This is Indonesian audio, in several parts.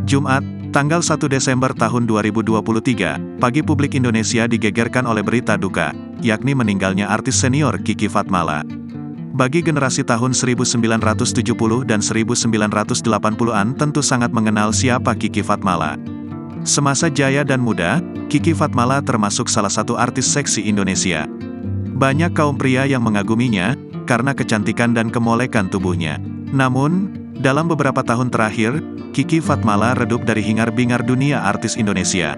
Jumat, tanggal 1 Desember tahun 2023, pagi publik Indonesia digegerkan oleh berita duka, yakni meninggalnya artis senior Kiki Fatmala. Bagi generasi tahun 1970 dan 1980-an tentu sangat mengenal siapa Kiki Fatmala. Semasa jaya dan muda, Kiki Fatmala termasuk salah satu artis seksi Indonesia. Banyak kaum pria yang mengaguminya, karena kecantikan dan kemolekan tubuhnya. Namun, dalam beberapa tahun terakhir, Kiki Fatmala redup dari hingar-bingar dunia artis Indonesia.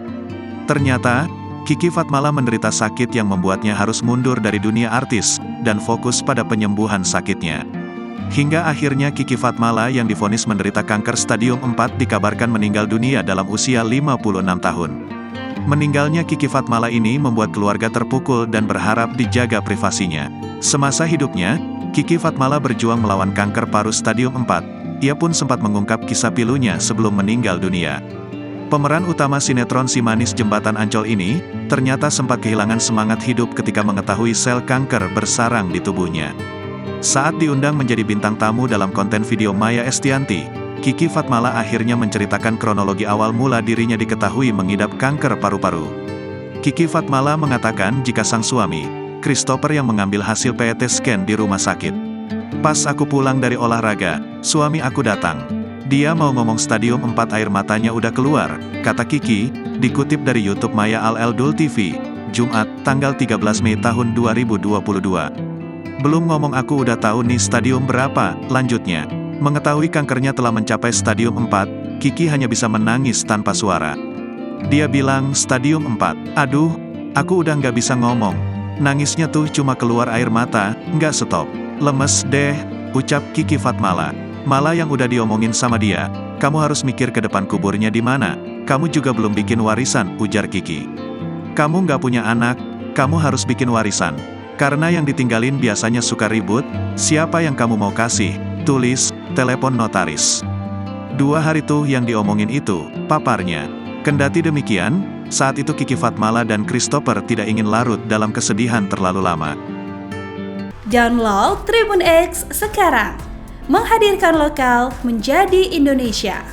Ternyata, Kiki Fatmala menderita sakit yang membuatnya harus mundur dari dunia artis, dan fokus pada penyembuhan sakitnya. Hingga akhirnya Kiki Fatmala yang divonis menderita kanker stadium 4 dikabarkan meninggal dunia dalam usia 56 tahun. Meninggalnya Kiki Fatmala ini membuat keluarga terpukul dan berharap dijaga privasinya. Semasa hidupnya, Kiki Fatmala berjuang melawan kanker paru stadium 4. Ia pun sempat mengungkap kisah pilunya sebelum meninggal dunia. Pemeran utama sinetron Si Manis Jembatan Ancol ini, ternyata sempat kehilangan semangat hidup ketika mengetahui sel kanker bersarang di tubuhnya. Saat diundang menjadi bintang tamu dalam konten video Maya Estianty, Kiki Fatmala akhirnya menceritakan kronologi awal mula dirinya diketahui mengidap kanker paru-paru. Kiki Fatmala mengatakan jika sang suami, Christopher yang mengambil hasil PET scan di rumah sakit. Pas aku pulang dari olahraga, suami aku datang. Dia mau ngomong stadium 4 air matanya udah keluar, kata Kiki, dikutip dari YouTube Maya Al-Eldul TV, Jumat, tanggal 13 Mei tahun 2022. Belum ngomong aku udah tahu nih stadium berapa, lanjutnya. Mengetahui kankernya telah mencapai stadium 4, Kiki hanya bisa menangis tanpa suara. Dia bilang stadium 4, aduh, aku udah nggak bisa ngomong. Nangisnya tuh cuma keluar air mata, nggak stop. Lemes deh, ucap Kiki Fatmala. Malah yang udah diomongin sama dia, kamu harus mikir ke depan kuburnya di mana. Kamu juga belum bikin warisan, ujar Kiki. Kamu nggak punya anak, kamu harus bikin warisan. Karena yang ditinggalin biasanya suka ribut, siapa yang kamu mau kasih? Tulis, telepon notaris. 2 hari tuh yang diomongin itu, paparnya. Kendati demikian, saat itu Kiki Fatmala dan Christopher tidak ingin larut dalam kesedihan terlalu lama. Download Tribun X sekarang, menghadirkan lokal menjadi Indonesia.